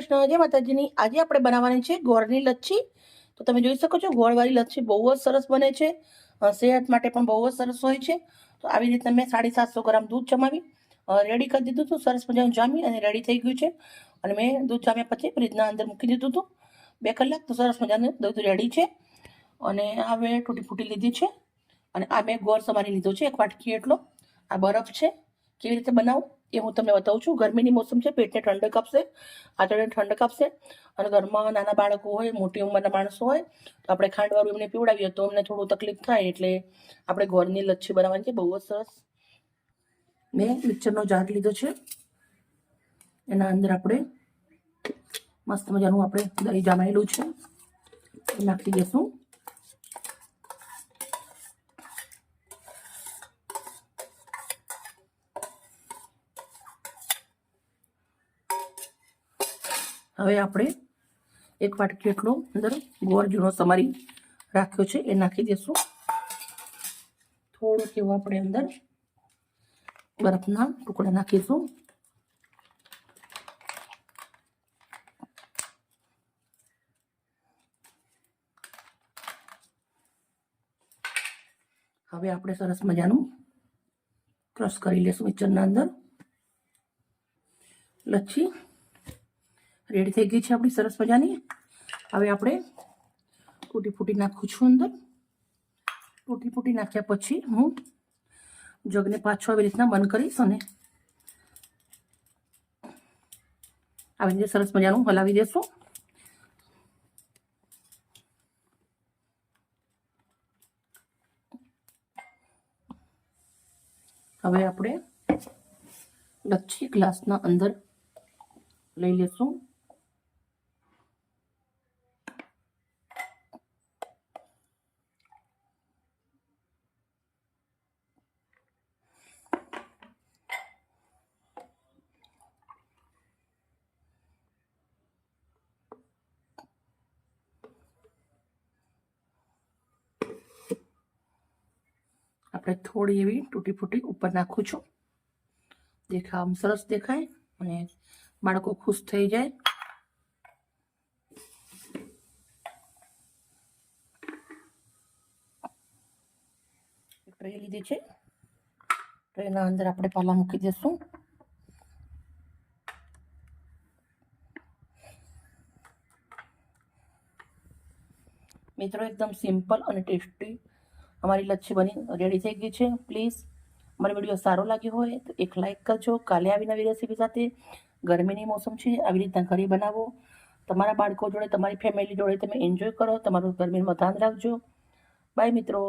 કૃષ્ણ, જય માતાજીની। આજે આપણે બનાવવાની છે ગોળની લચ્છી। તો તમે જોઈ શકો છો ગોળવાળી લચ્છી બહુ જ સરસ બને છે, સેહત માટે પણ બહુ જ સરસ હોય છે। તો આવી રીતે મેં 750 ગ્રામ દૂધ જમાવી રેડી કરી દીધું હતું, સરસ મજાનું જામી અને રેડી થઈ ગયું છે। અને મેં દૂધ જામ્યા પછી ફ્રીજના અંદર મૂકી દીધું હતું 2 કલાક, તો સરસ મજાનું દૂધ રેડી છે। અને આ મેં તૂટી ફૂટી લીધી છે અને આ મેં ગોળ સમારી લીધો છે 1 વાટકી એટલો। આ બરફ છે, કેવી રીતે બનાવું એ હું તમને બતાવું છું। ગરમીની મોસમ છે, પેટને ઠંડક આપશે, આંતરડાને ઠંડક આપશે। અને ઘરમાં નાના બાળકો હોય, મોટી ઉંમરના માણસો હોય તો આપણે ખાંડવાળું એમને પીવડાવીએ તો અમને થોડું તકલીફ થાય, એટલે આપણે ગોળની લચ્છી બનાવવાની છે બહુ જ સરસ। મેં મિક્સરનો જાર લીધો છે, એના અંદર આપણે મસ્ત મજાનું આપણે દહીં જામેલું છે એ નાખી દઈશું। હવે આપણે 1 વાટકી એટલો અંદર ગોળ ઝીણો સમારી રાખ્યો છે એ નાખી દઈશું। થોડુંક એવું આપણે અંદર બરફના ટુકડા નાખીશું। હવે આપણે સરસ મજાનું ક્રશ કરી લેશું મિક્સરના અંદર। લચ્છી રેડી થઈ ગઈ છે આપણી સરસ મજાની। હવે આપણે તૂટી ફૂટી નાખું છું અંદર। તૂટી ફૂટી નાખ્યા પછી હું જગને પાછો આવી રીતના બંધ કરીશ અને આવી રીતે સરસ મજાનું હલાવી દેશું। હવે આપણે લચ્છી ગ્લાસના અંદર લઈ લેશું। આપણે થોડી એવી તૂટી ફૂટી ઉપર નાખું છું, દેખાવામાં સરસ દેખાય અને બાળકો ખુશ થઈ જાય। ટ્રે લીધી છે, ટ્રેના અંદર આપણે પાલા મૂકી દઈશું। મિત્રો એકદમ સિમ્પલ અને ટેસ્ટી અમારી લચ્છી બની રેડી થઈ ગઈ છે। પ્લીઝ અમારો વિડીયો સારો લાગ્યો હોય તો એક લાઇક કરજો। કાલે આવી નવી રેસીપી સાથે, ગરમીની મોસમ છે, આવી રીતના ઘરે બનાવો, તમારા બાળકો જોડે, તમારી ફેમિલી જોડે તમે એન્જોય કરો। તમારું ગરમીમાં ધ્યાન રાખજો। બાય મિત્રો।